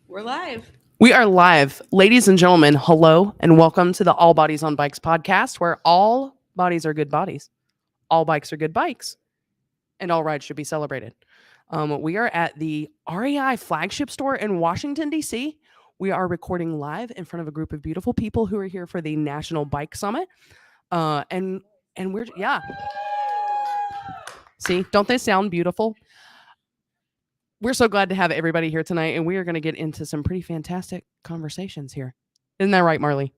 We're live. We are live. Ladies and gentlemen, hello and welcome to the All Bodies on Bikes podcast, where all bodies are good bodies, all bikes are good bikes, and all rides should be celebrated. We are at the REI flagship store in Washington, D.C. We are recording live in front of a group of beautiful people who are here for the National Bike Summit. And we're, yeah. See, don't they sound beautiful? We're so glad to have everybody here tonight, and we are going to get into some pretty fantastic conversations here. Isn't that right, Marley?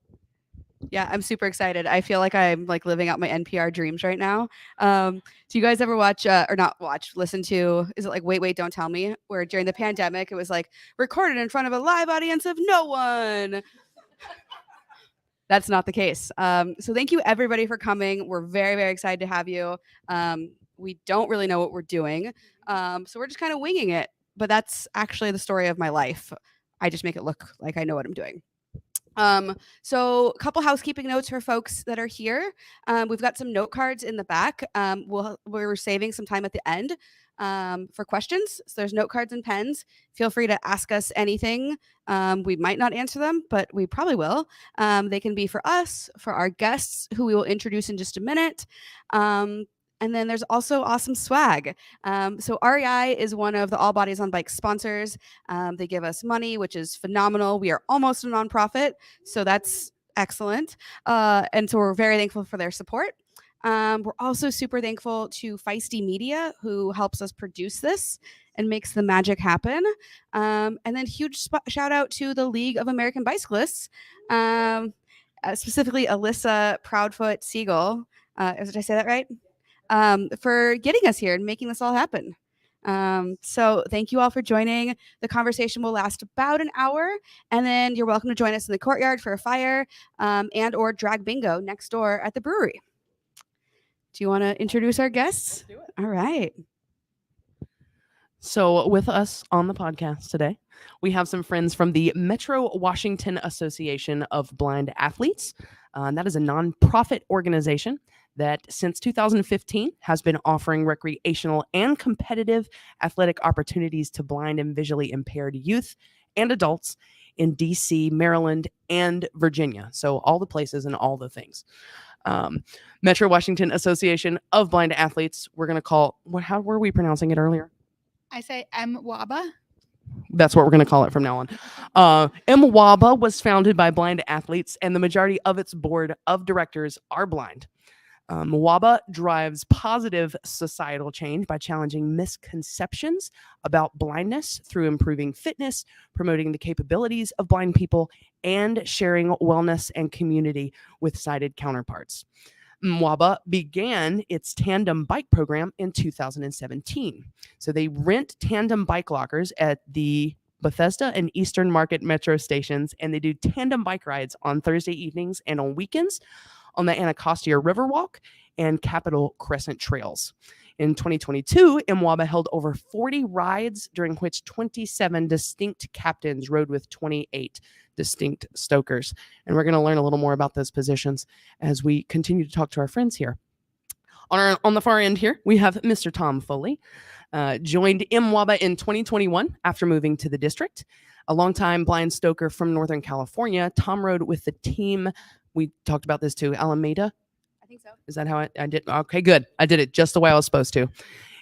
Yeah, I'm super excited. I feel like I'm like living out my NPR dreams right now. Do you guys ever watch or not watch, listen to, is it like Wait, Wait, Don't Tell Me? Where during the pandemic, it was like recorded in front of a live audience of no one. That's not the case. So thank you everybody for coming. We're very, very excited to have you. We don't really know what we're doing. So we're just kind of winging it. But that's actually the story of my life. I just make it look like I know what I'm doing. So a couple housekeeping notes for folks that are here. We've got some note cards in the back. We're saving some time at the end for questions. So there's note cards and pens. Feel free to ask us anything. We might not answer them, but we probably will. They can be for us, for our guests, who we will introduce in just a minute. And then there's also awesome swag. So REI is one of the All Bodies on Bikes sponsors. They give us money, which is phenomenal. We are almost a nonprofit, so that's excellent. And so we're very thankful for their support. We're also super thankful to Feisty Media, who helps us produce this and makes the magic happen. And then huge shout out to the League of American Bicyclists, specifically Alyssa Proudfoot Siegel. Did I say that right? For getting us here and making this all happen. So thank you all for joining. The conversation will last about an hour, and then you're welcome to join us in the courtyard for a fire and or drag bingo next door at the brewery. Do you want to introduce our guests? Let's do it. All right. So, with us on the podcast today, we have some friends from the Metro Washington Association of Blind Athletes. That is a nonprofit organization that since 2015 has been offering recreational and competitive athletic opportunities to blind and visually impaired youth and adults in DC, Maryland, and Virginia. So, all the places and all the things. Metro Washington Association of Blind Athletes, we're going to call, how were we pronouncing it earlier? I say MWABA. That's what we're going to call it from now on. MWABA was founded by blind athletes, and the majority of its board of directors are blind. MWABA drives positive societal change by challenging misconceptions about blindness through improving fitness, promoting the capabilities of blind people, and sharing wellness and community with sighted counterparts. MWABA began its tandem bike program in 2017. So they rent tandem bike lockers at the Bethesda and Eastern Market metro stations, and they do tandem bike rides on Thursday evenings and on weekends on the Anacostia Riverwalk and Capitol Crescent trails. In 2022, MWABA held over 40 rides, during which 27 distinct captains rode with 28 distinct stokers. And we're going to learn a little more about those positions as we continue to talk to our friends here. On the far end here, we have Mr. Tom Foley. Joined MWABA in 2021 after moving to the district. A longtime blind stoker from Northern California, Tom rode with the team. We talked about this too, Alameda. I think so. Is that how I did? Okay, good. I did it just the way I was supposed to.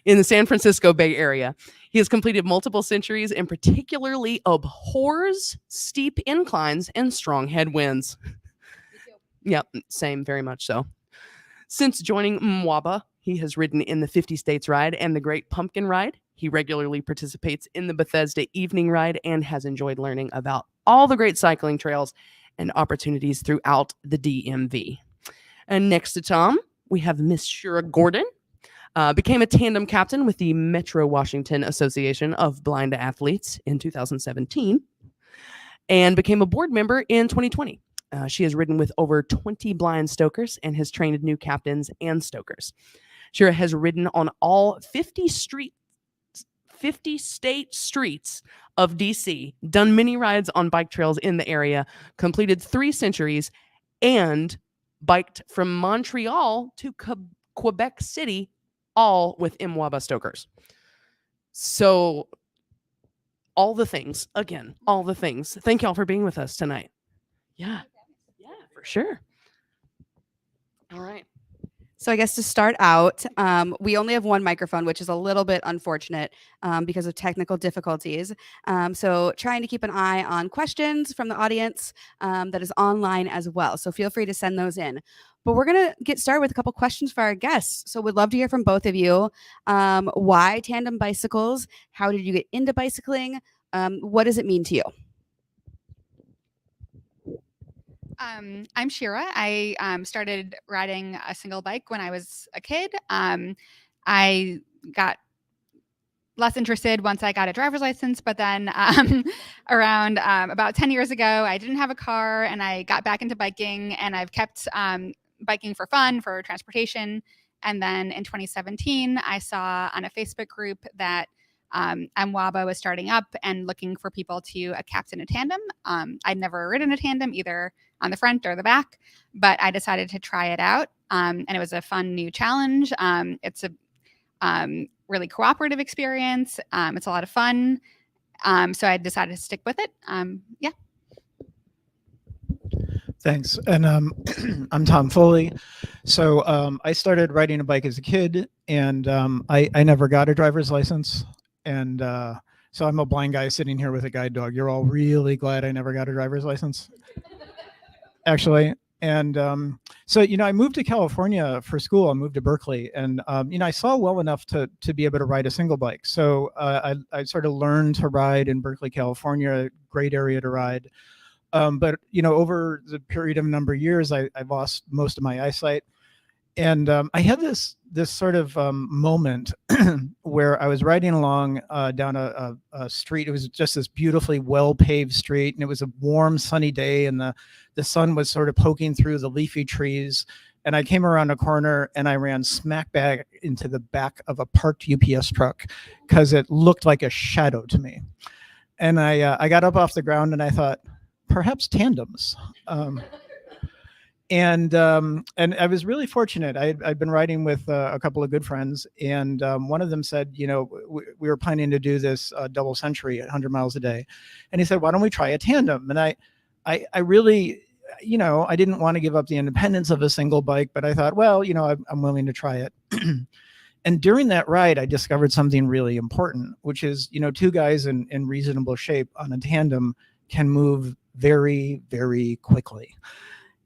In the San Francisco Bay Area. He has completed multiple centuries and particularly abhors steep inclines and strong headwinds. Yep, same, very much so. Since joining MWABA, he has ridden in the 50 States Ride and the Great Pumpkin Ride. He regularly participates in the Bethesda Evening Ride and has enjoyed learning about all the great cycling trails and opportunities throughout the DMV. And next to Tom, we have Miss Shura Gordon. Became a tandem captain with the Metro Washington Association of Blind Athletes in 2017 and became a board member in 2020. She has ridden with over 20 blind stokers and has trained new captains and stokers. Shira has ridden on all 50 state streets of DC, done many rides on bike trails in the area, completed 3 centuries, and biked from Montreal to Quebec City, all with MWABA stokers. So all the things. Again, all the things. Thank y'all for being with us tonight. Yeah. Yeah, for sure. All right. So I guess to start out, we only have one microphone, which is a little bit unfortunate because of technical difficulties. So trying to keep an eye on questions from the audience that is online as well. So feel free to send those in. But we're going to get started with a couple questions for our guests. So we'd love to hear from both of you. Why tandem bicycles? How did you get into bicycling? What does it mean to you? I'm Shira. I started riding a single bike when I was a kid. I got less interested once I got a driver's license, but then around about 10 years ago, I didn't have a car and I got back into biking, and I've kept biking for fun, for transportation. And then in 2017, I saw on a Facebook group that MWABA was starting up and looking for people to captain a tandem. I'd never ridden a tandem, either on the front or the back, but I decided to try it out. And it was a fun new challenge. It's a really cooperative experience. It's a lot of fun. So I decided to stick with it. Yeah. Thanks. And I'm Tom Foley. So I started riding a bike as a kid, and I never got a driver's license. And so I'm a blind guy sitting here with a guide dog. You're all really glad I never got a driver's license, actually. And so, I moved to California for school. I moved to Berkeley, and, I saw well enough to be able to ride a single bike. So I sort of learned to ride in Berkeley, California, great area to ride. But, over the period of a number of years, I lost most of my eyesight. And I had this sort of moment where I was riding along down a street. It was just this beautifully well-paved street, and it was a warm, sunny day, and the sun was sort of poking through the leafy trees. And I came around a corner, and I ran smack back into the back of a parked UPS truck because it looked like a shadow to me. And I got up off the ground, and I thought, perhaps tandems. And I was really fortunate. I'd been riding with a couple of good friends, and one of them said, we were planning to do this double century at 100 miles a day, and he said, why don't we try a tandem? And I really, I didn't want to give up the independence of a single bike, but I thought, well, I'm willing to try it. And during that ride, I discovered something really important, which is, two guys in reasonable shape on a tandem can move very, very quickly.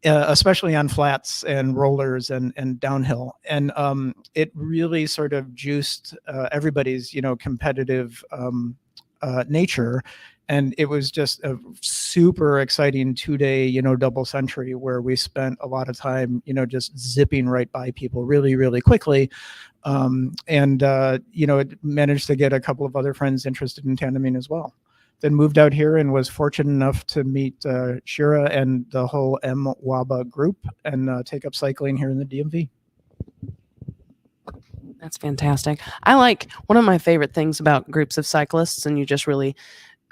Especially on flats and rollers and downhill. And it really sort of juiced everybody's, competitive nature. And it was just a super exciting 2-day, double century where we spent a lot of time, just zipping right by people really, really quickly. It managed to get a couple of other friends interested in tandeming as well. Then moved out here and was fortunate enough to meet Shira and the whole MWABA group and take up cycling here in the DMV. That's fantastic. I like one of my favorite things about groups of cyclists, and you just really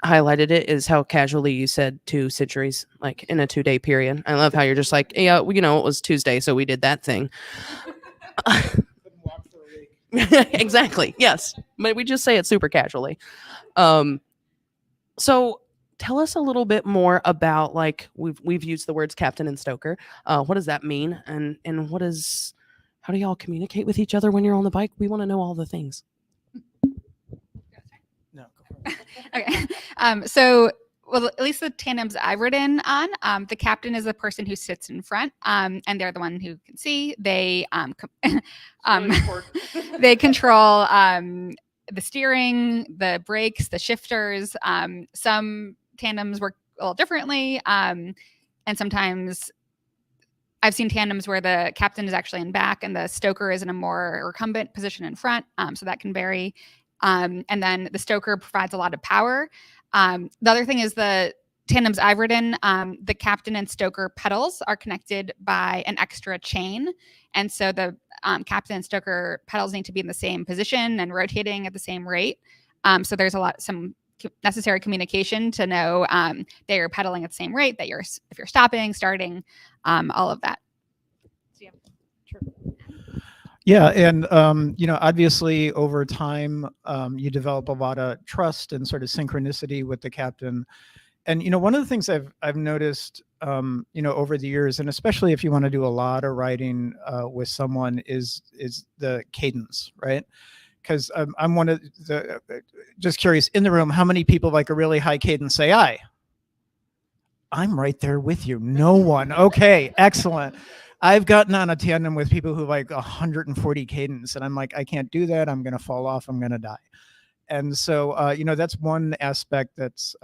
highlighted it, is how casually you said 2 centuries, like in a 2-day period. I love how you're just like, yeah, it was Tuesday, so we did that thing. Exactly. Yes. But we just say it super casually. So tell us a little bit more about, like, we've used the words captain and stoker. What does that mean? And how do y'all communicate with each other when you're on the bike? We want to know all the things. No, go for it. Okay. So, well, at least the tandems I've ridden on, the captain is the person who sits in front, and they're the one who can see. They they control the steering, the brakes, the shifters. Some tandems work a little differently. And sometimes I've seen tandems where the captain is actually in back and the stoker is in a more recumbent position in front. So that can vary. And then the stoker provides a lot of power. The other thing is the tandems I've ridden, the captain and stoker pedals are connected by an extra chain. And so the captain and stoker pedals need to be in the same position and rotating at the same rate. So there's some necessary communication to know that you're pedaling at the same rate, that if you're stopping, starting, all of that. So, yeah. Yeah, and obviously over time, you develop a lot of trust and sort of synchronicity with the captain. And one of the things I've noticed, over the years, and especially if you want to do a lot of writing with someone, is the cadence, right? Because I'm one of the just curious in the room, how many people like a really high cadence say "I"? I'm right there with you. No one. Okay, excellent. I've gotten on a tandem with people who like 140 cadence, and I'm like, I can't do that. I'm going to fall off. I'm going to die. And so, that's one aspect that's,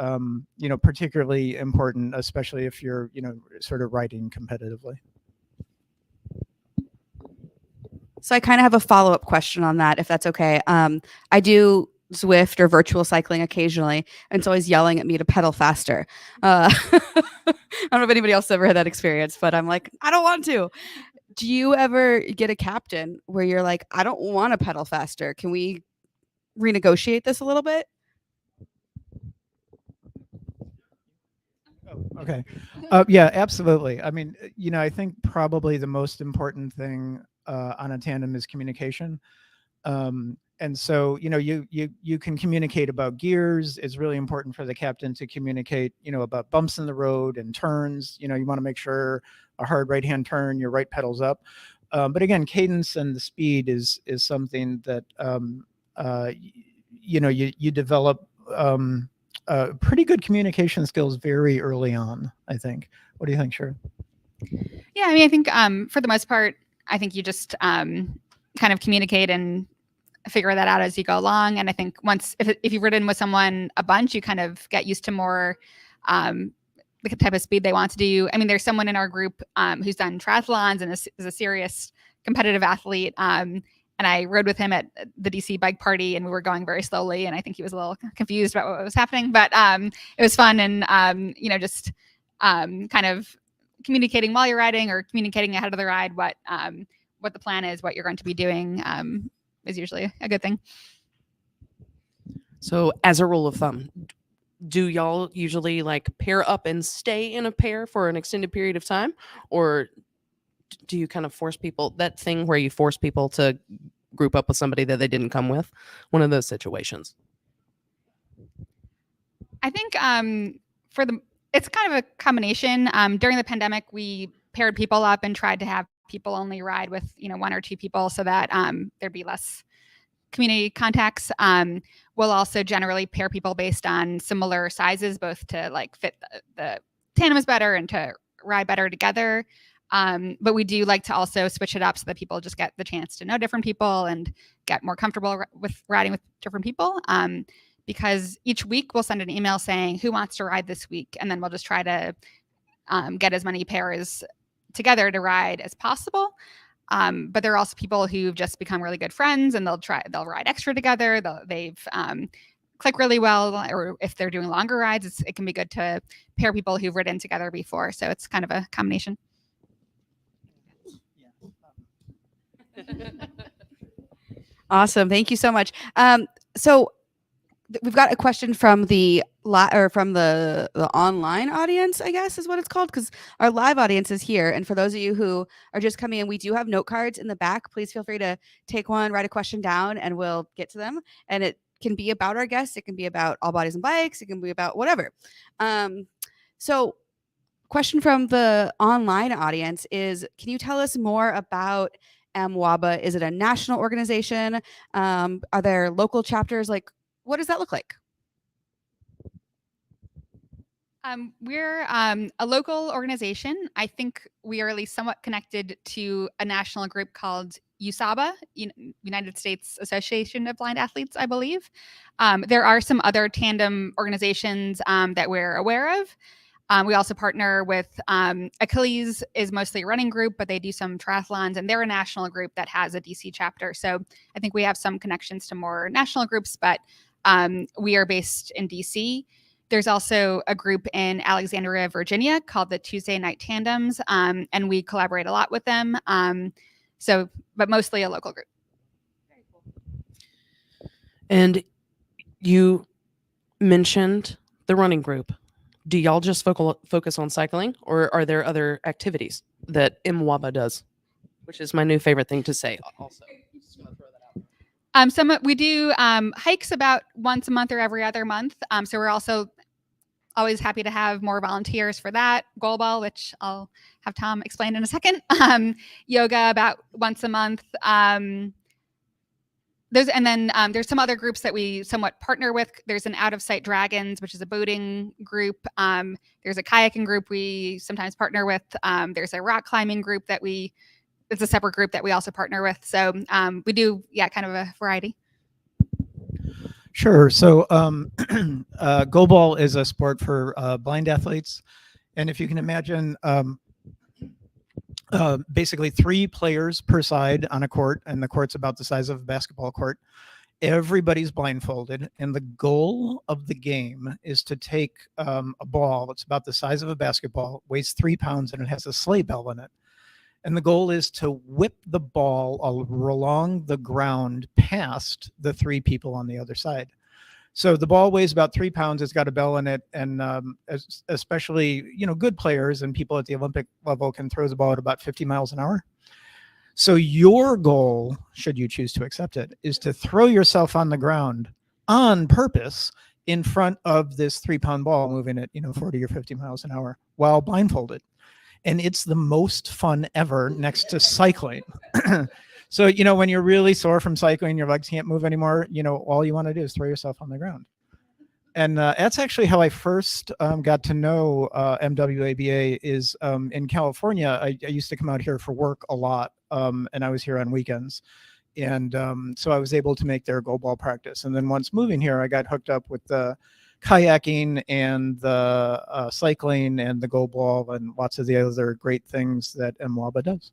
particularly important, especially if you're, sort of writing competitively. So I kind of have a follow-up question on that, if that's okay. I do Zwift or virtual cycling occasionally, and it's always yelling at me to pedal faster. I don't know if anybody else ever had that experience, but I'm like, I don't want to. Do you ever get a captain where you're like, I don't want to pedal faster? Can we renegotiate this a little bit? Oh, okay. Yeah, absolutely. I mean, I think probably the most important thing on a tandem is communication. And so, you can communicate about gears. It's really important for the captain to communicate, about bumps in the road and turns. You want to make sure a hard right-hand turn, your right pedal's up. But again, cadence and the speed is something that you develop pretty good communication skills very early on, I think. What do you think, Sharon? Yeah, I mean, I think for the most part, I think you just kind of communicate and figure that out as you go along. And I think if you've ridden with someone a bunch, you kind of get used to more the type of speed they want to do. I mean, there's someone in our group who's done triathlons and is a serious competitive athlete. And I rode with him at the DC bike party, and we were going very slowly. And I think he was a little confused about what was happening, but it was fun. And, just kind of communicating while you're riding or communicating ahead of the ride what the plan is, what you're going to be doing is usually a good thing. So, as a rule of thumb, do y'all usually like pair up and stay in a pair for an extended period of time, or do you kind of force people, that thing where you force people to group up with somebody that they didn't come with? One of those situations. I think it's kind of a combination. During the pandemic, we paired people up and tried to have people only ride with one or two people so that thered be less community contacts. We'll also generally pair people based on similar sizes, both to like fit the tandems better and to ride better together. But we do like to also switch it up so that people just get the chance to know different people and get more comfortable with riding with different people. Because each week we'll send an email saying who wants to ride this week, and then we'll just try to get as many pairs together to ride as possible. But there are also people who've just become really good friends, and they'll ride extra together. They've click really well, or if they're doing longer rides, it can be good to pair people who've ridden together before. So it's kind of a combination. Awesome. Thank you so much. So we've got a question from the online audience, I guess is what it's called, because our live audience is here. And for those of you who are just coming in, we do have note cards in the back. Please feel free to take one, write a question down, and we'll get to them. And it can be about our guests. It can be about All Bodies and Bikes. It can be about whatever. So question from the online audience is, can you tell us more about MWABA? Is it a national organization? Are there local chapters? Like, what does that look like? We're a local organization. I think we are at least somewhat connected to a national group called USABA, United States Association of Blind Athletes, I believe. There are some other tandem organizations that we're aware of. We also partner with Achilles is mostly a running group, but they do some triathlons, and they're a national group that has a DC chapter. So I think we have some connections to more national groups, but we are based in DC. There's also a group in Alexandria, Virginia called the Tuesday Night Tandems, and we collaborate a lot with them. But mostly a local group. Very cool. And you mentioned the running group. Do y'all just focus on cycling, or are there other activities that MWABA does? which is my new favorite thing to say. Also, just gonna throw that out. We do hikes about once a month or every other month. So we're also always happy to have more volunteers for that. Goalball, which I'll have Tom explain in a second. Yoga about once a month. There's some other groups that we somewhat partner with. There's an Out of Sight Dragons, which is a boating group. There's a kayaking group we sometimes partner with. There's a rock climbing group it's a separate group that we also partner with. So we do, kind of a variety. Sure. So goalball is a sport for blind athletes. And if you can imagine, basically 3 players per side on a court, and the court's about the size of a basketball court. Everybody's blindfolded, and the goal of the game is to take a ball that's about the size of a basketball, weighs 3 pounds, and it has a sleigh bell in it. And the goal is to whip the ball along the ground past the 3 people on the other side. So the ball weighs about 3 pounds. It's got a bell in it, and especially good players and people at the Olympic level can throw the ball at about 50 miles an hour. So your goal, should you choose to accept it, is to throw yourself on the ground on purpose in front of this 3-pound ball moving at 40 or 50 miles an hour while blindfolded. And it's the most fun ever next to cycling. So, when you're really sore from cycling, your legs can't move anymore, all you want to do is throw yourself on the ground. And that's actually how I first got to know MWABA is in California. I used to come out here for work a lot, and I was here on weekends. And so I was able to make their goalball practice. And then once moving here, I got hooked up with the kayaking and the cycling and the goalball and lots of the other great things that MWABA does.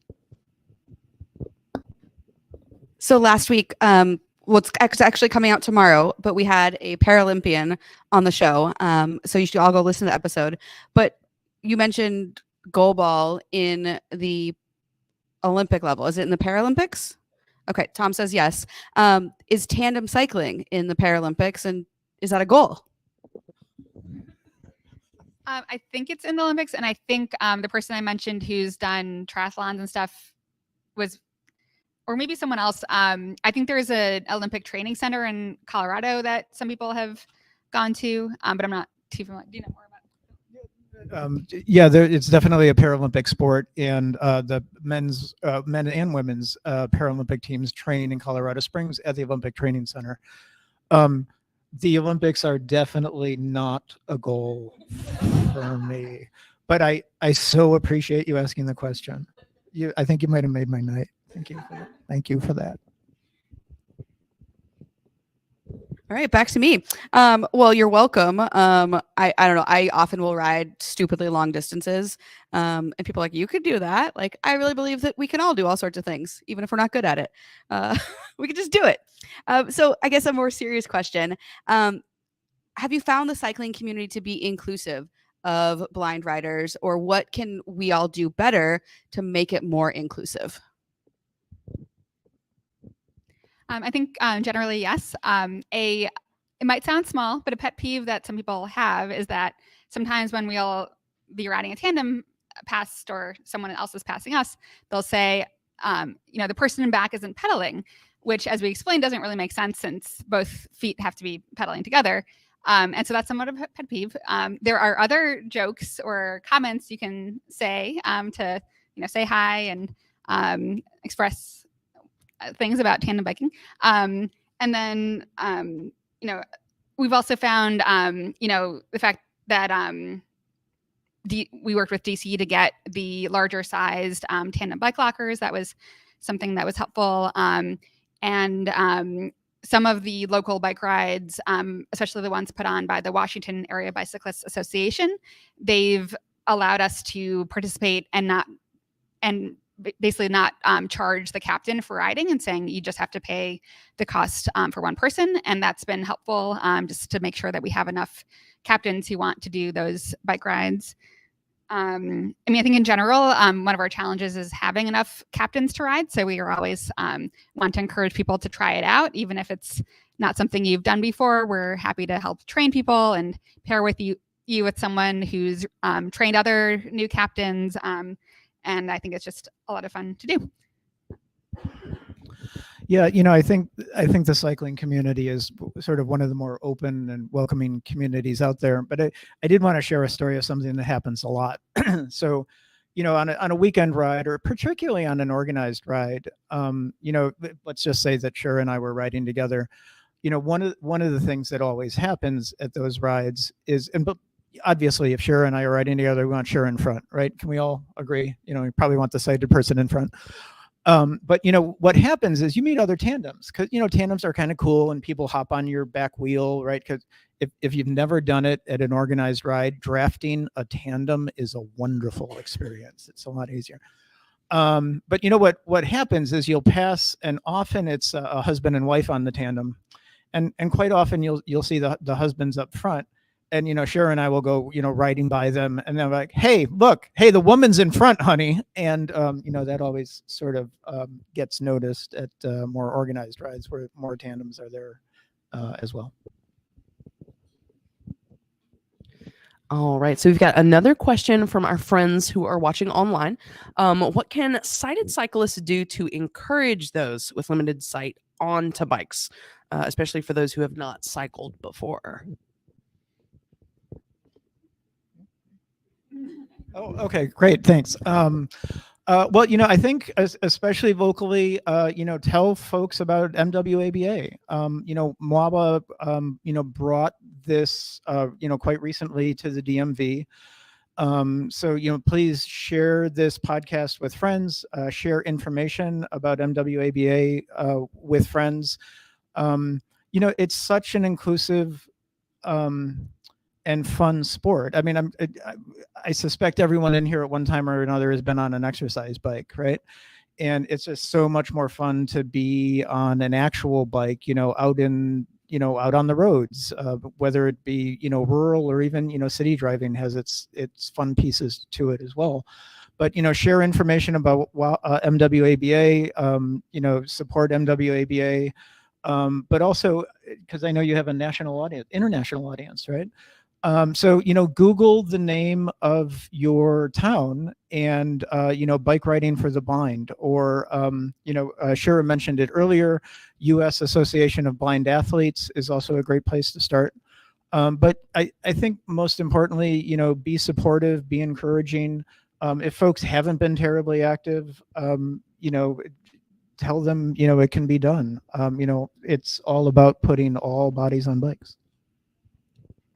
So last week, it's actually coming out tomorrow, but we had a Paralympian on the show. So you should all go listen to the episode. But you mentioned goalball in the Olympic level. Is it in the Paralympics? Okay, Tom says yes. Is tandem cycling in the Paralympics, and is that a goal? I think it's in the Olympics, and I think the person I mentioned who's done triathlons and stuff was, or maybe someone else. I think there's an Olympic training center in Colorado that some people have gone to, but I'm not too familiar. Do you know more about it? It's definitely a Paralympic sport, and the men and women's Paralympic teams train in Colorado Springs at the Olympic Training Center. The Olympics are definitely not a goal for me, but I so appreciate you asking the question. I think you might have made my night. Thank you for that. Thank you for that. All right, back to me. Well, you're welcome. I don't know. I often will ride stupidly long distances, and people are like, you could do that. Like, I really believe that we can all do all sorts of things, even if we're not good at it. We could just do it. So I guess a more serious question. Have you found the cycling community to be inclusive of blind riders, or what can we all do better to make it more inclusive? I think generally, yes. It might sound small, but a pet peeve that some people have is that sometimes when we'll be riding a tandem past or someone else is passing us, they'll say, the person in back isn't pedaling, which, as we explained, doesn't really make sense since both feet have to be pedaling together. And so that's somewhat of a pet peeve. There are other jokes or comments you can say to, say hi and express things about tandem biking. And then, we've also found, the fact that we worked with DC to get the larger sized tandem bike lockers. That was something that was helpful. And some of the local bike rides, especially the ones put on by the Washington Area Bicyclists Association, they've allowed us to participate and basically not charge the captain for riding, and saying you just have to pay the cost for one person. And that's been helpful just to make sure that we have enough captains who want to do those bike rides. I think in general, one of our challenges is having enough captains to ride. So we are always want to encourage people to try it out, even if it's not something you've done before. We're happy to help train people and pair with you with someone who's trained other new captains. And I think it's just a lot of fun to do. Yeah, I think the cycling community is sort of one of the more open and welcoming communities out there. But I did want to share a story of something that happens a lot. So, on a weekend ride, or particularly on an organized ride, let's just say that Shira and I were riding together. One of the things that always happens at those rides is, but obviously, if Shira and I are riding together, we want Shira in front, right? Can we all agree? You probably want the sighted person in front. But what happens is you meet other tandems, because tandems are kind of cool, and people hop on your back wheel, right? Because if you've never done it at an organized ride, drafting a tandem is a wonderful experience. It's a lot easier. But what happens is you'll pass, and often it's a husband and wife on the tandem, and quite often you'll see the husbands up front. And Shara and I will go riding by them, and they're like, hey, look, hey, the woman's in front, honey. And that always sort of gets noticed at more organized rides where more tandems are there as well. All right, so we've got another question from our friends who are watching online. What can sighted cyclists do to encourage those with limited sight onto bikes, especially for those who have not cycled before? Oh, okay, great, thanks. Well, I think especially locally, tell folks about MWABA. MWABA, brought this, quite recently to the DMV. So, please share this podcast with friends, share information about MWABA with friends. It's such an inclusive and fun sport. I mean, I suspect everyone in here at one time or another has been on an exercise bike, right? And it's just so much more fun to be on an actual bike, out on the roads, whether it be, rural or even, city driving has its fun pieces to it as well. But, share information about MWABA, support MWABA, but also because I know you have a international audience, right? So, Google the name of your town and, bike riding for the blind, or, Shira mentioned it earlier, U.S. Association of Blind Athletes is also a great place to start. But I think most importantly, be supportive, be encouraging. If folks haven't been terribly active, tell them, it can be done. It's all about putting all bodies on bikes.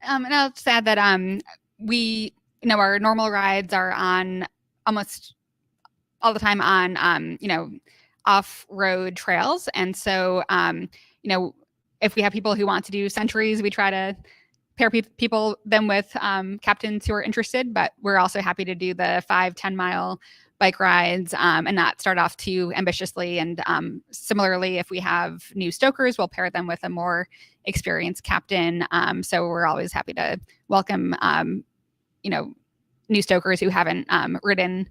And I'll just add that we, our normal rides are on almost all the time on, off-road trails. And so, if we have people who want to do centuries, we try to pair them with captains who are interested. But we're also happy to do the 5-10 mile bike rides and not start off too ambitiously. And similarly, if we have new stokers, we'll pair them with a more experienced captain. So we're always happy to welcome, new stokers who haven't ridden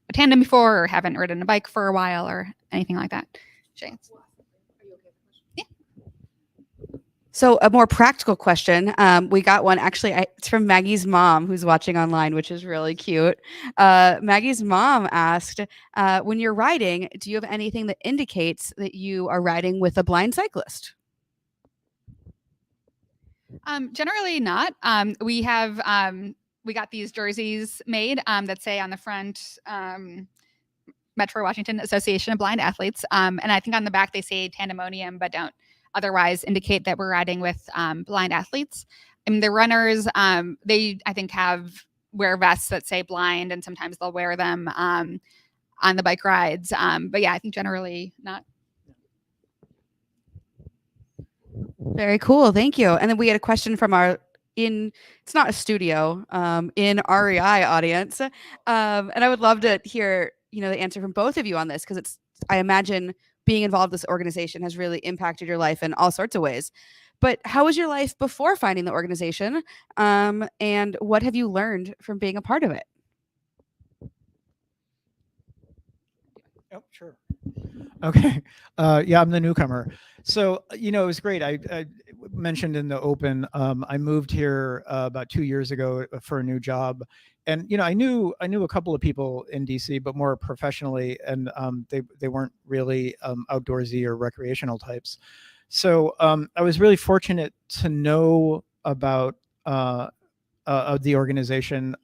a tandem before or haven't ridden a bike for a while or anything like that. James. So a more practical question. We got one actually. It's from Maggie's mom, who's watching online, which is really cute. Maggie's mom asked, "When you're riding, do you have anything that indicates that you are riding with a blind cyclist?" Generally not. We got these jerseys made that say on the front, Metro Washington Association of Blind Athletes. And I think on the back they say Tandemonium, but don't otherwise indicate that we're riding with blind athletes. I mean, the runners, they, I think, wear vests that say blind, and sometimes they'll wear them on the bike rides. But yeah, I think generally not. Very cool. Thank you. And then we had a question from it's not a studio, in REI audience. And I would love to hear, the answer from both of you on this, because I imagine being involved in this organization has really impacted your life in all sorts of ways. But how was your life before finding the organization? And what have you learned from being a part of it? Oh, sure. Okay. Yeah, I'm the newcomer. So, it was great. I mentioned in the open, I moved here about 2 years ago for a new job. And, I knew a couple of people in DC, but more professionally, and they weren't really outdoorsy or recreational types. So I was really fortunate to know about the organization,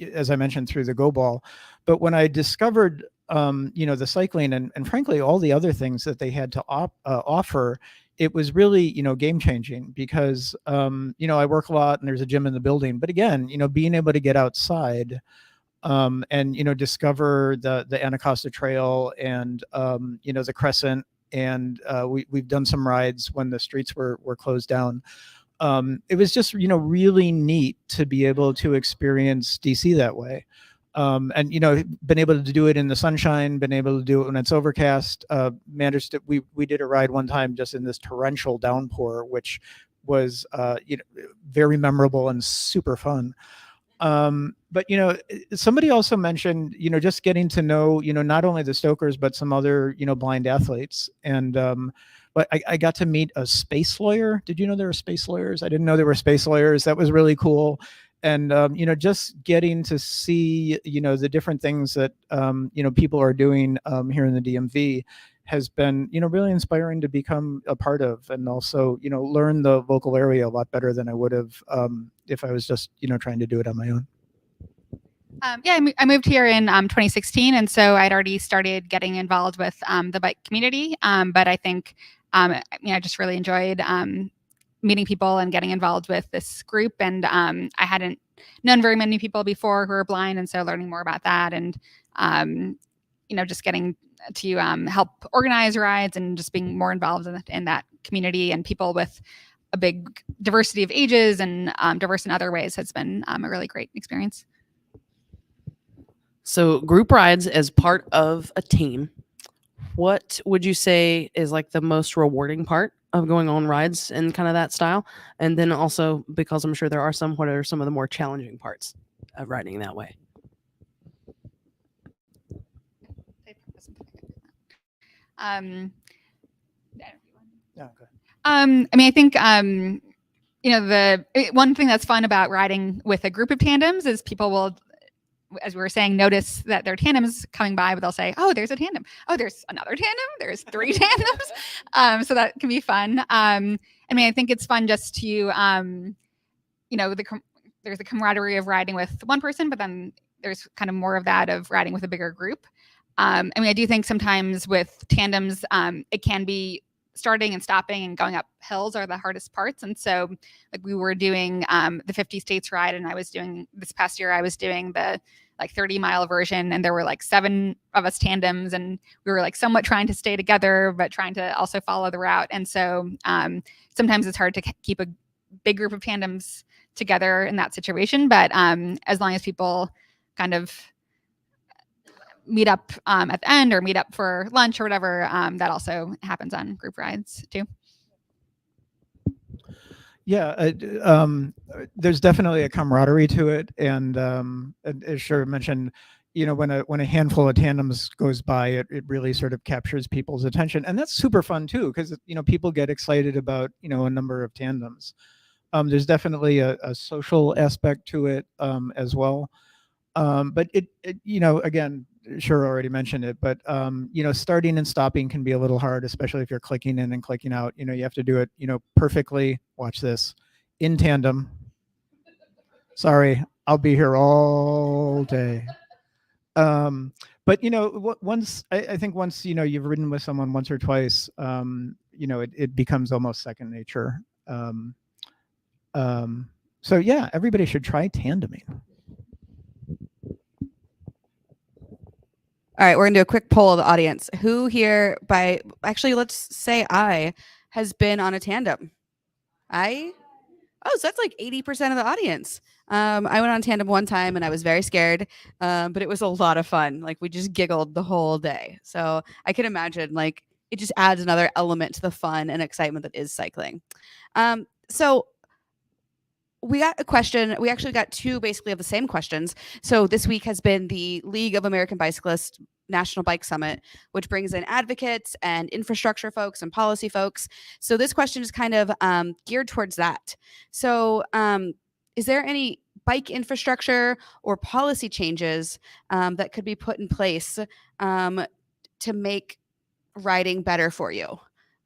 as I mentioned, through the Go Ball. But when I discovered, the cycling and frankly all the other things that they had to offer, it was really, game changing because, I work a lot and there's a gym in the building. But again, being able to get outside, and discover the Anacostia Trail and the Crescent, and we've done some rides when the streets were closed down. It was just really neat to be able to experience DC that way. And been able to do it in the sunshine, been able to do it when it's overcast. Managed to, we did a ride one time just in this torrential downpour, which was very memorable and super fun. But somebody also mentioned just getting to know not only the Stokers but some other blind athletes. And but I got to meet a space lawyer. Did you know there were space lawyers? I didn't know there were space lawyers. That was really cool. And just getting to see the different things that people are doing here in the DMV has been really inspiring to become a part of, and also learn the local area a lot better than I would have if I was just trying to do it on my own. Yeah, I moved here in 2016, and so I'd already started getting involved with the bike community. But I think I just really enjoyed meeting people and getting involved with this group. And I hadn't known very many people before who were blind, and so learning more about that, and just getting to help organize rides and just being more involved in that community and people with a big diversity of ages and diverse in other ways has been a really great experience. So group rides as part of a team, what would you say is like the most rewarding part of going on rides in kind of that style? And then also, because I'm sure there are some, what are some of the more challenging parts of riding that way? I think one thing that's fun about riding with a group of tandems is people will, as we were saying, notice that their tandems coming by, but they'll say, "Oh, there's a tandem. Oh, there's another tandem. There's 3 tandems." So that can be fun. I think it's fun just to, there's a camaraderie of riding with one person, but then there's kind of more of that of riding with a bigger group. I do think sometimes with tandems, it can be starting and stopping and going up hills are the hardest parts. And so like we were doing the 50 states ride, and this past year I was doing the 30-mile version, and there were 7 of us tandems, and we were somewhat trying to stay together but trying to also follow the route. And so sometimes it's hard to keep a big group of tandems together in that situation, but as long as people kind of meet up at the end or meet up for lunch or whatever, that also happens on group rides too. Yeah, there's definitely a camaraderie to it, and as Sher mentioned, when a handful of tandems goes by, it really sort of captures people's attention, and that's super fun too, because people get excited about a number of tandems. There's definitely a social aspect to it as well, but it again, Sure already mentioned it, but starting and stopping can be a little hard, especially if you're clicking in and clicking out. You have to do it perfectly. Watch this, in tandem. Sorry, I'll be here all day. But once I think once you've ridden with someone once or twice, it becomes almost second nature. So yeah, everybody should try tandeming. All right, we're gonna do a quick poll of the audience. Who here let's say has been on a tandem? So that's 80% of the audience. I went on tandem one time and I was very scared, but it was a lot of fun. We just giggled the whole day. So I can imagine it just adds another element to the fun and excitement that is cycling. So we got a question. We actually got two basically of the same questions. So this week has been the League of American Bicyclists National Bike Summit, which brings in advocates and infrastructure folks and policy folks. So this question is kind of geared towards that. So is there any bike infrastructure or policy changes that could be put in place to make riding better for you?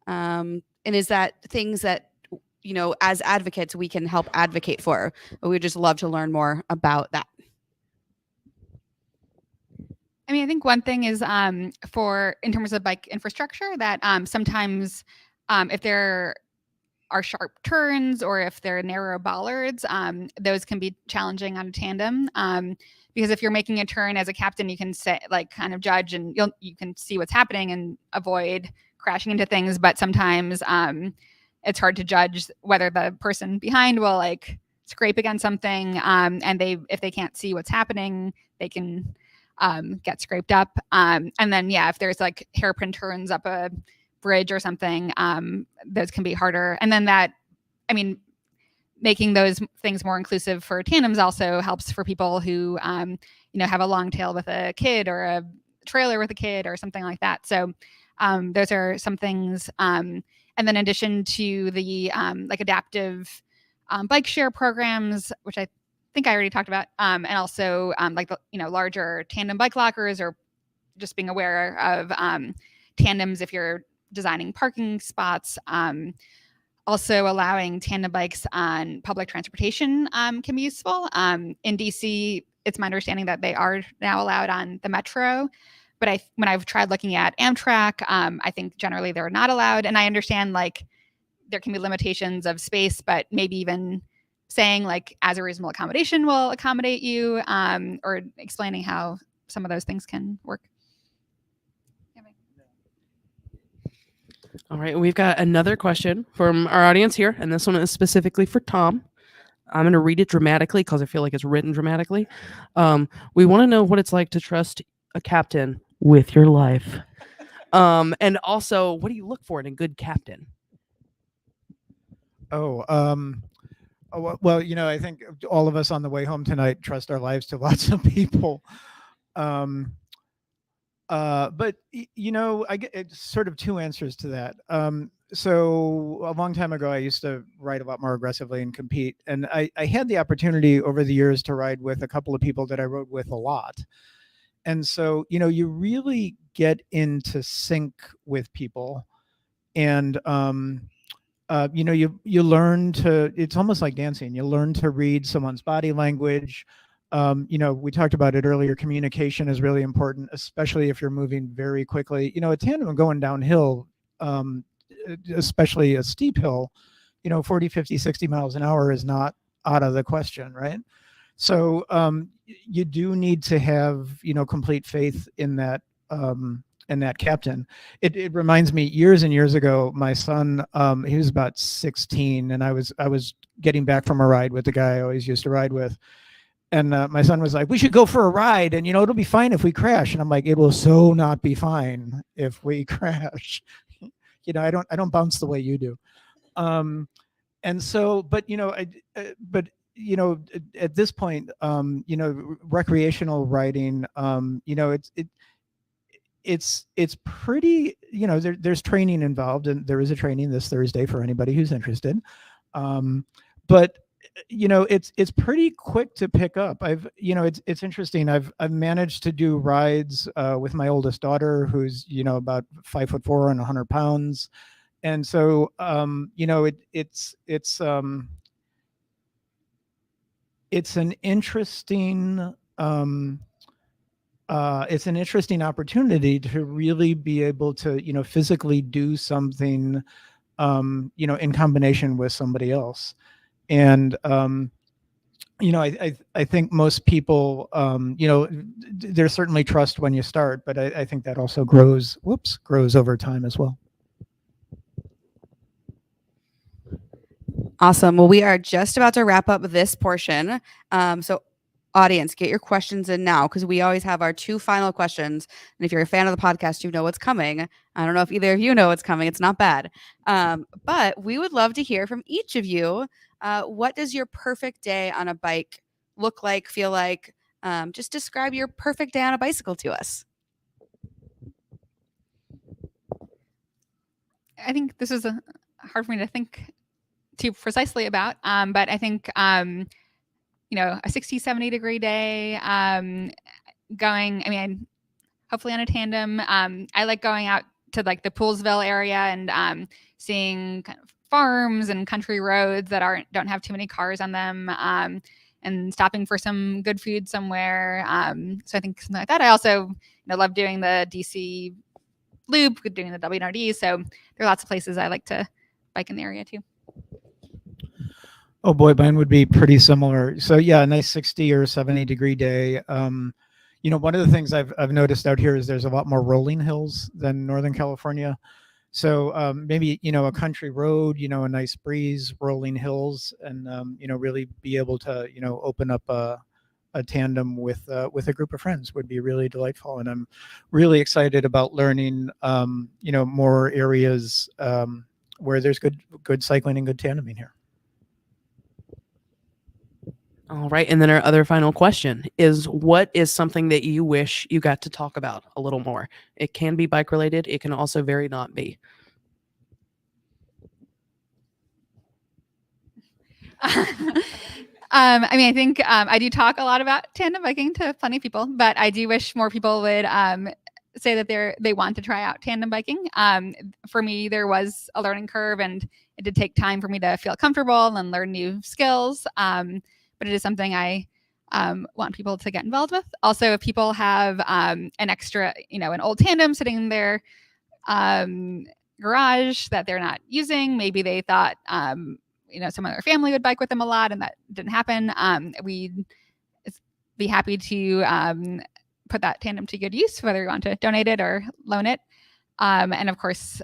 And is that things that, you know, as advocates, we can help advocate for? We'd just love to learn more about that. I mean, I think one thing is for in terms of bike infrastructure that sometimes if there are sharp turns or if there are narrow bollards, those can be challenging on a tandem. Because if you're making a turn as a captain, you can say, like, kind of judge and you can see what's happening and avoid crashing into things. But sometimes it's hard to judge whether the person behind will like scrape against something, and if they can't see what's happening, they can get scraped up. And then if there's like hairpin turns up a bridge or something, those can be harder. And then making those things more inclusive for tandems also helps for people who have a long tail with a kid or a trailer with a kid or something like that. So those are some things. And then in addition to the like adaptive bike share programs, which I think I already talked about, and also like larger tandem bike lockers, or just being aware of tandems if you're designing parking spots. Also allowing tandem bikes on public transportation can be useful. In DC, it's my understanding that they are now allowed on the metro. But when I've tried looking at Amtrak, I think generally they're not allowed. And I understand like there can be limitations of space, but maybe even saying like as a reasonable accommodation will accommodate you, or explaining how some of those things can work. All right, we've got another question from our audience here, and this one is specifically for Tom. I'm going to read it dramatically because I feel like it's written dramatically. We want to know what it's like to trust a captain with your life. And also, what do you look for in a good captain? Well, I think all of us on the way home tonight trust our lives to lots of people. But I get it's sort of two answers to that. So a long time ago, I used to ride a lot more aggressively and compete. And I had the opportunity over the years to ride with a couple of people that I rode with a lot. And so, you really get into sync with people. And, you learn to, it's almost like dancing. You learn to read someone's body language. We talked about it earlier. Communication is really important, especially if you're moving very quickly. A tandem going downhill, especially a steep hill, 40, 50, 60 miles an hour is not out of the question, right? So you do need to have, complete faith in that captain. It reminds me, years and years ago, my son, he was about 16, and I was getting back from a ride with the guy I always used to ride with. And my son was like, we should go for a ride, and it'll be fine if we crash. And I'm like, it will so not be fine if we crash. I don't bounce the way you do. And so, but at this point, recreational riding, it's pretty, there's training involved, and there is a training this Thursday for anybody who's interested. But it's pretty quick to pick up. It's interesting. I've managed to do rides with my oldest daughter, who's about 5'4" and 100 pounds, and so it's an interesting opportunity to really be able to physically do something in combination with somebody else. And I think most people there's certainly trust when you start, but I think that also grows over time as well. Awesome. Well, we are just about to wrap up this portion. So audience, get your questions in now, because we always have our two final questions. And if you're a fan of the podcast, you know what's coming. I don't know if either of you know what's coming. It's not bad. But we would love to hear from each of you What does your perfect day on a bike look like, feel like? Just describe your perfect day on a bicycle to us. I think this is hard for me to think too precisely about, but I think a 60, 70 degree day, hopefully on a tandem. I like going out to like the Poolsville area and seeing kind of farms and country roads that don't have too many cars on them, and stopping for some good food somewhere. So I think something like that. I also love doing the DC loop, doing the WNRD. So there are lots of places I like to bike in the area too. Oh boy, mine would be pretty similar. So yeah, a nice 60 or 70 degree day. One of the things I've noticed out here is there's a lot more rolling hills than Northern California. So maybe a country road, a nice breeze, rolling hills, and really be able to open up a tandem with a group of friends would be really delightful. And I'm really excited about learning more areas where there's good cycling and good tandeming here. All right. And then our other final question is, what is something that you wish you got to talk about a little more? It can be bike related. It can also very not be. I think I do talk a lot about tandem biking to plenty of people, but I do wish more people would say that they want to try out tandem biking. For me, there was a learning curve, and it did take time for me to feel comfortable and learn new skills. But it is something I want people to get involved with. Also, if people have an extra, an old tandem sitting in their garage that they're not using, maybe they thought, someone in their family would bike with them a lot, and that didn't happen. We'd be happy to put that tandem to good use, whether you want to donate it or loan it. And of course,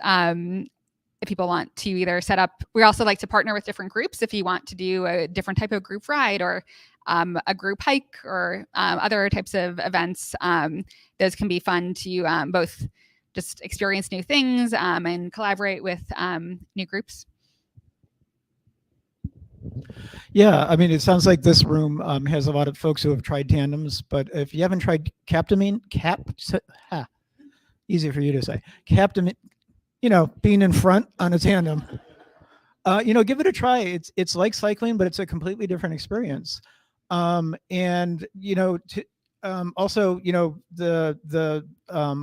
if people want to either set up, we also like to partner with different groups. If you want to do a different type of group ride or a group hike or other types of events, those can be fun to both just experience new things and collaborate with new groups. Yeah, I mean, it sounds like this room has a lot of folks who have tried tandems, but if you haven't tried easy for you to say, being in front on a tandem, give it a try. It's like cycling, but it's a completely different experience. Also,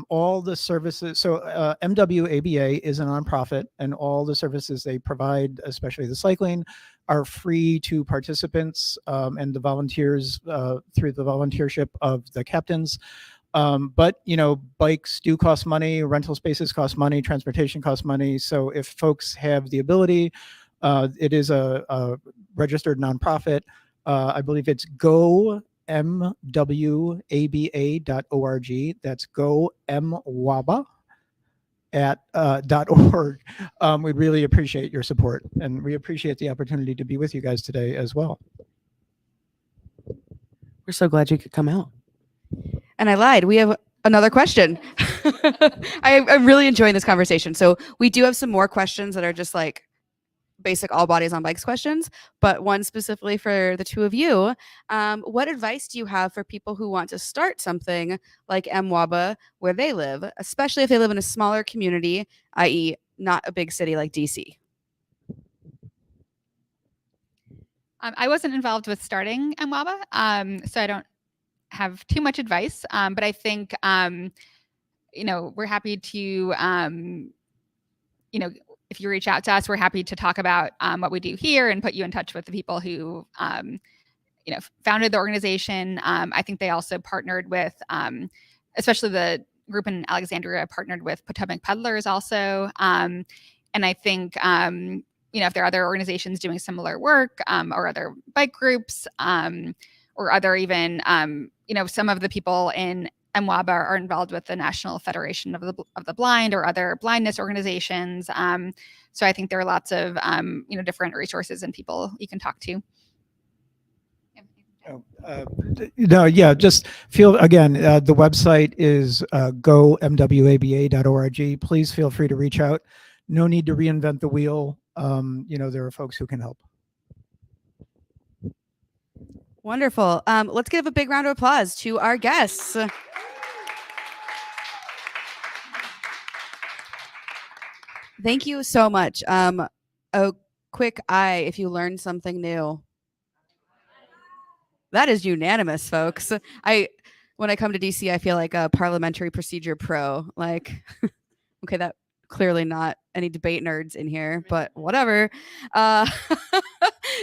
all the services. So MWABA is a nonprofit, and all the services they provide, especially the cycling, are free to participants and the volunteers through the volunteership of the captains. But bikes do cost money, rental spaces cost money, transportation costs money. So if folks have the ability, it is a registered nonprofit. I believe it's gomwaba.org. That's gomwaba .org. We'd really appreciate your support, and we appreciate the opportunity to be with you guys today as well. We're so glad you could come out. And I lied. We have another question. I'm really enjoying this conversation. So we do have some more questions that are just like basic all bodies on bikes questions, but one specifically for the two of you. What advice do you have for people who want to start something like MWABA where they live, especially if they live in a smaller community, i.e. not a big city like DC? I wasn't involved with starting MWABA, so I don't have too much advice, but I think, we're happy to, if you reach out to us, we're happy to talk about what we do here and put you in touch with the people who, founded the organization. I think they also partnered with, especially the group in Alexandria, partnered with Potomac Peddlers also. And I think, if there are other organizations doing similar work or other bike groups or other even, some of the people in MWABA are involved with the National Federation of the Blind or other blindness organizations. So I think there are lots of, different resources and people you can talk to. Just feel, again, the website is gomwaba.org. Please feel free to reach out. No need to reinvent the wheel. There are folks who can help. Wonderful. Let's give a big round of applause to our guests. Thank you so much. A quick eye if you learned something new. That is unanimous, folks. When I come to DC, I feel like a parliamentary procedure pro. Like, okay, that clearly not any debate nerds in here, but whatever.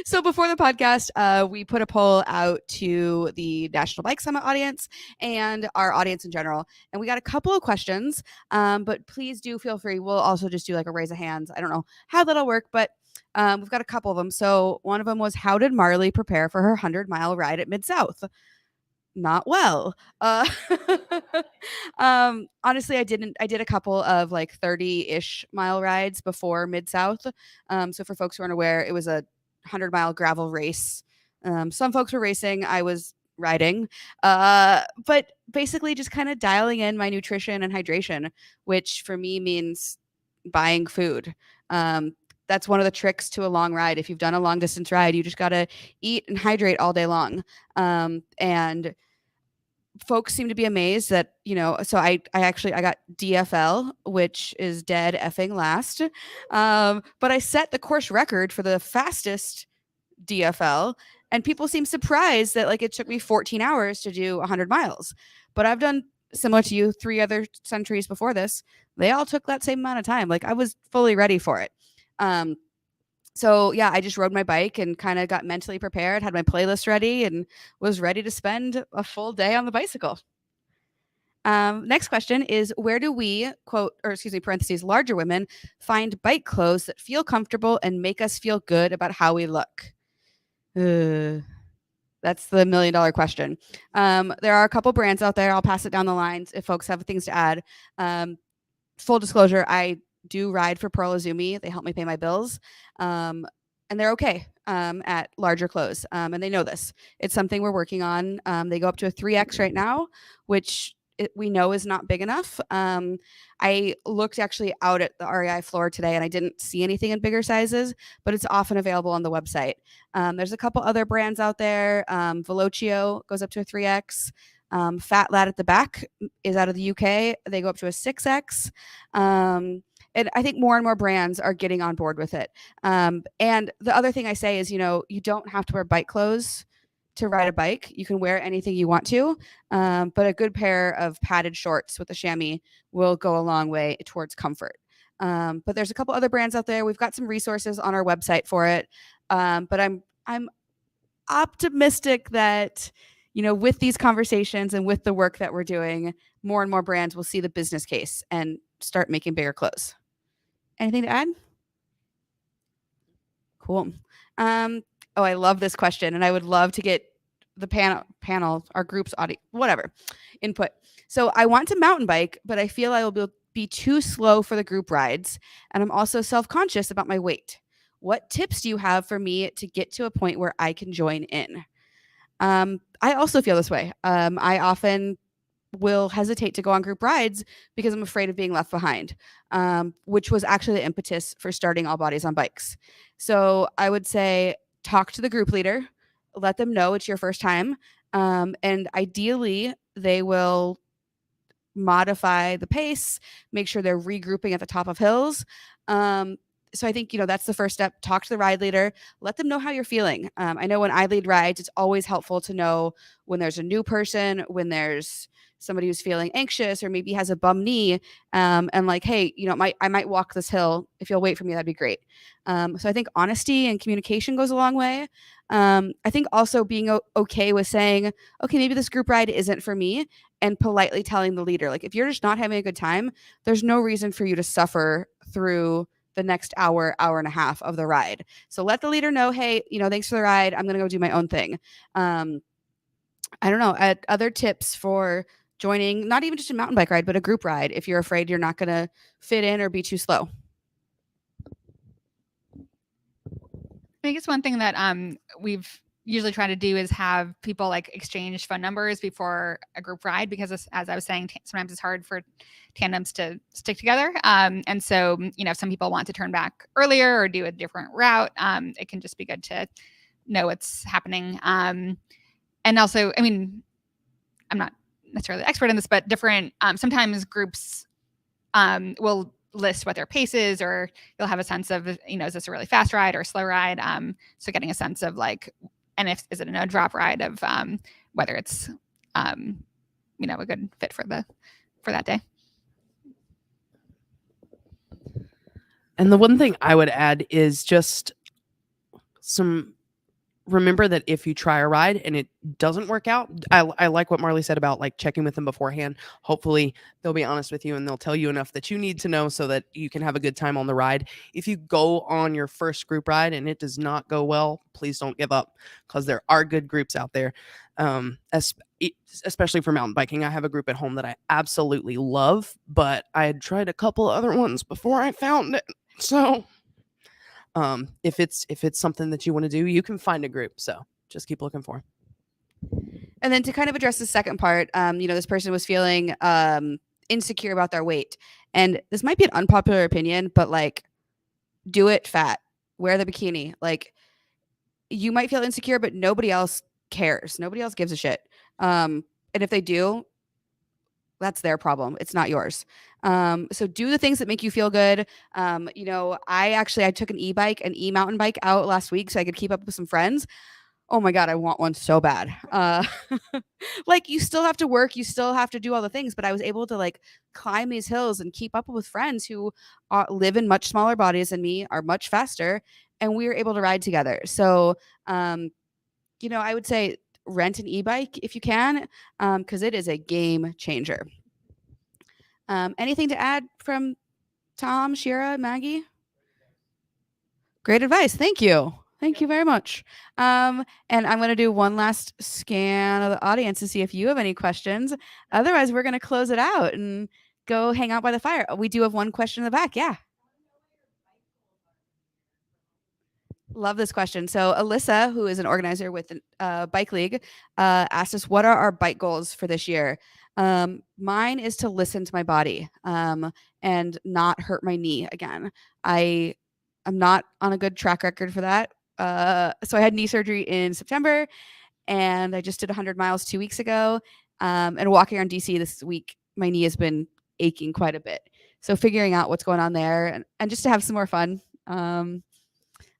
So before the podcast, we put a poll out to the National Bike Summit audience and our audience in general, and we got a couple of questions. But please do feel free. We'll also just do like a raise of hands. I don't know how that'll work, but we've got a couple of them. So one of them was, how did Marley prepare for her 100-mile ride at Mid-South? Not well. Honestly, I did a couple of like 30-ish mile rides before Mid-South. So for folks who aren't aware, it was a 100-mile gravel race. Some folks were racing, I was riding. But basically just kind of dialing in my nutrition and hydration, which for me means buying food. That's one of the tricks to a long ride. If you've done a long distance ride, you just got to eat and hydrate all day long. And folks seem to be amazed that, so I got DFL, which is dead effing last. But I set the course record for the fastest DFL, and people seem surprised that like it took me 14 hours to do 100 miles. But I've done, similar to you, 3 other centuries before this. They all took that same amount of time. Like I was fully ready for it. So yeah, I just rode my bike and kind of got mentally prepared, had my playlist ready, and was ready to spend a full day on the bicycle. Next question is, where do we, parentheses, larger women, find bike clothes that feel comfortable and make us feel good about how we look? That's the $1 million question. There are a couple brands out there. I'll pass it down the lines if folks have things to add. Full disclosure, I do ride for Pearl Izumi. They help me pay my bills. And they're okay at larger clothes. And they know this. It's something we're working on. They go up to a 3X right now, which we know is not big enough. I looked actually out at the REI floor today and I didn't see anything in bigger sizes, but it's often available on the website. There's a couple other brands out there. Velocio goes up to a 3X. Fat Lad at the Back is out of the UK. They go up to a 6X. And I think more and more brands are getting on board with it. And the other thing I say is, you don't have to wear bike clothes to ride a bike. You can wear anything you want to, but a good pair of padded shorts with a chamois will go a long way towards comfort. But there's a couple other brands out there. We've got some resources on our website for it. But I'm optimistic that, with these conversations and with the work that we're doing, more and more brands will see the business case and start making bigger clothes. Anything to add? Cool. I love this question, and I would love to get the panel, our group's audio, whatever, input. So I want to mountain bike, but I feel I will be too slow for the group rides, and I'm also self-conscious about my weight. What tips do you have for me to get to a point where I can join in? I also feel this way. I often will hesitate to go on group rides because I'm afraid of being left behind, which was actually the impetus for starting All Bodies on Bikes. So I would say talk to the group leader, let them know it's your first time, and ideally they will modify the pace, make sure they're regrouping at the top of hills. So I think, that's the first step. Talk to the ride leader. Let them know how you're feeling. I know when I lead rides, it's always helpful to know when there's a new person, when there's somebody who's feeling anxious or maybe has a bum knee, and like, hey, I might walk this hill. If you'll wait for me, that'd be great. So I think honesty and communication goes a long way. I think also being okay with saying, okay, maybe this group ride isn't for me, and politely telling the leader, like, if you're just not having a good time, there's no reason for you to suffer through the next hour and a half of the ride. So let the leader know, hey, thanks for the ride. I'm going to go do my own thing. I don't know. Other tips for joining, not even just a mountain bike ride, but a group ride if you're afraid you're not going to fit in or be too slow. I think it's one thing that we've usually tried to do is have people like exchange phone numbers before a group ride, because as I was saying, sometimes it's hard for tandems to stick together. And so, if some people want to turn back earlier or do a different route, it can just be good to know what's happening. and also, I mean, I'm not necessarily an expert in this, but different, sometimes groups will list what their pace is, or you'll have a sense of, is this a really fast ride or a slow ride? So getting a sense of like, and is it a no drop ride of whether it's, a good fit for that day. And the one thing I would add is just remember that if you try a ride and it doesn't work out, I like what Marley said about like checking with them beforehand. Hopefully they'll be honest with you and they'll tell you enough that you need to know so that you can have a good time on the ride. If you go on your first group ride and it does not go well, please don't give up, because there are good groups out there. Especially for mountain biking. I have a group at home that I absolutely love, but I had tried a couple other ones before I found it. So if it's something that you want to do, you can find a group. So just keep looking for 'em. And then to kind of address the second part, this person was feeling insecure about their weight. And this might be an unpopular opinion, but like, do it fat, wear the bikini. Like, you might feel insecure, but nobody else cares. Nobody else gives a shit. And if they do, that's their problem. It's not yours. So do the things that make you feel good. I took an e-mountain bike out last week so I could keep up with some friends. Oh my God, I want one so bad. Like, you still have to work, you still have to do all the things, but I was able to like climb these hills and keep up with friends who live in much smaller bodies than me, are much faster, and we were able to ride together. So, I would say rent an e-bike if you can, because it is a game changer. Anything to add from Tom, Shira, Maggie? Great advice. Thank you. Thank you very much. And I'm going to do one last scan of the audience to see if you have any questions. Otherwise, we're going to close it out and go hang out by the fire. We do have one question in the back. Yeah. Love this question. So Alyssa, who is an organizer with the Bike League, asked us, what are our bike goals for this year? Mine is to listen to my body and not hurt my knee again. I'm not on a good track record for that. So I had knee surgery in September, and I just did 100 miles 2 weeks ago. And walking around DC this week, my knee has been aching quite a bit. So figuring out what's going on there and just to have some more fun.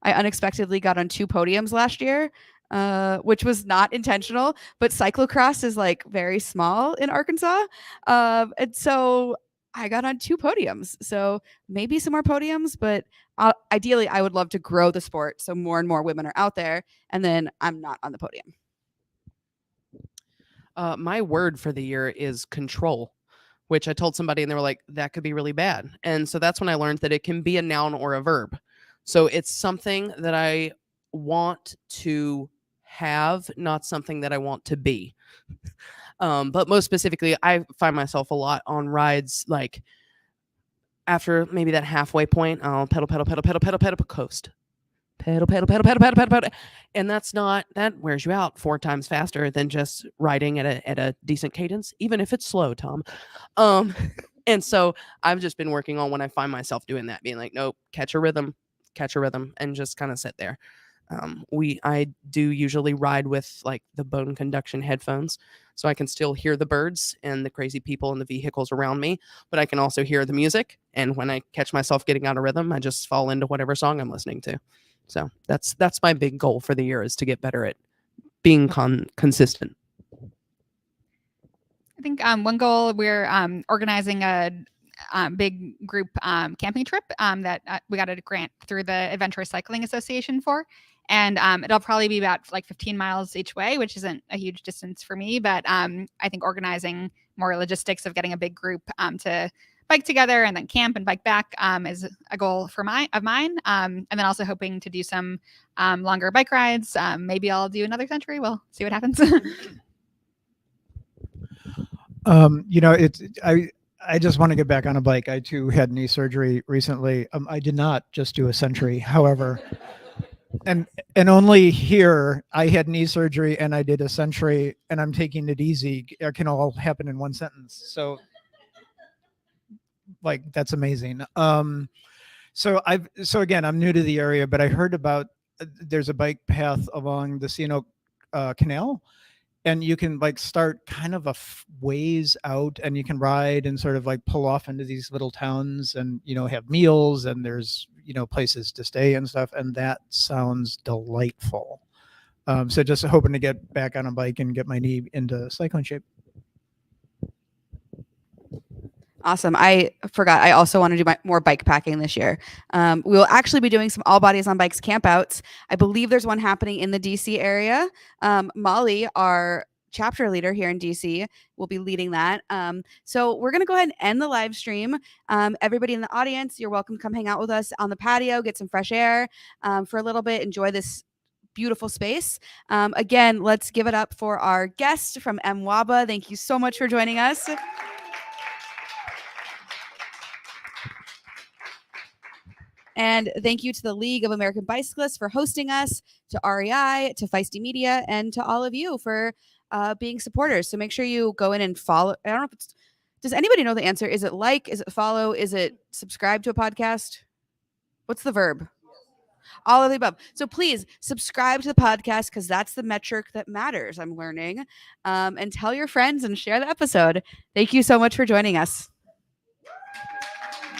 I unexpectedly got on 2 podiums last year, which was not intentional, but cyclocross is like very small in Arkansas. And so I got on 2 podiums. So maybe some more podiums, but ideally I would love to grow the sport so more and more women are out there, and then I'm not on the podium. My word for the year is control, which I told somebody and they were like, that could be really bad. And so that's when I learned that it can be a noun or a verb. So it's something that I want to have, not something that I want to be. But most specifically, I find myself a lot on rides, like after maybe that halfway point, I'll pedal, coast. Pedal. And that wears you out 4 times faster than just riding at a decent cadence, even if it's slow, Tom. And so I've just been working on when I find myself doing that, being like, nope, catch a rhythm, and just kind of sit there. I do usually ride with like the bone conduction headphones, so I can still hear the birds and the crazy people in the vehicles around me, but I can also hear the music. And when I catch myself getting out of rhythm, I just fall into whatever song I'm listening to. So that's my big goal for the year, is to get better at being consistent. I think one goal, we're organizing a big group camping trip that we got a grant through the Adventurous Cycling Association for. And it'll probably be about like 15 miles each way, which isn't a huge distance for me. But I think organizing more logistics of getting a big group to bike together and then camp and bike back is a goal for mine. And then also hoping to do some longer bike rides. Maybe I'll do another century. We'll see what happens. I just want to get back on a bike. I too had knee surgery recently. I did not just do a century, however, and only here I had knee surgery and I did a century, and I'm taking it easy. It can all happen in one sentence. So like, that's amazing. So again, I'm new to the area, but I heard about there's a bike path along the Canal. and you can like start kind of ways out, and you can ride and sort of like pull off into these little towns, and have meals, and there's places to stay and stuff, and that sounds delightful. So just hoping to get back on a bike and get my knee into cycling shape. Awesome. I forgot. I also want to do more bike packing this year. We will actually be doing some all bodies on bikes campouts. I believe there's one happening in the DC area. Molly, our chapter leader here in DC, will be leading that. So we're going to go ahead and end the live stream. Everybody in the audience, you're welcome to come hang out with us on the patio, get some fresh air for a little bit, enjoy this beautiful space. Again, let's give it up for our guest from MWABA. Thank you so much for joining us. And thank you to the League of American Bicyclists for hosting us, to REI, to Feisty Media, and to all of you for being supporters. So make sure you go in and follow. I don't know if it's, does anybody know the answer? Is it like, is it follow? Is it subscribe to a podcast? What's the verb? All of the above. So please subscribe to the podcast, because that's the metric that matters, I'm learning. And tell your friends and share the episode. Thank you so much for joining us.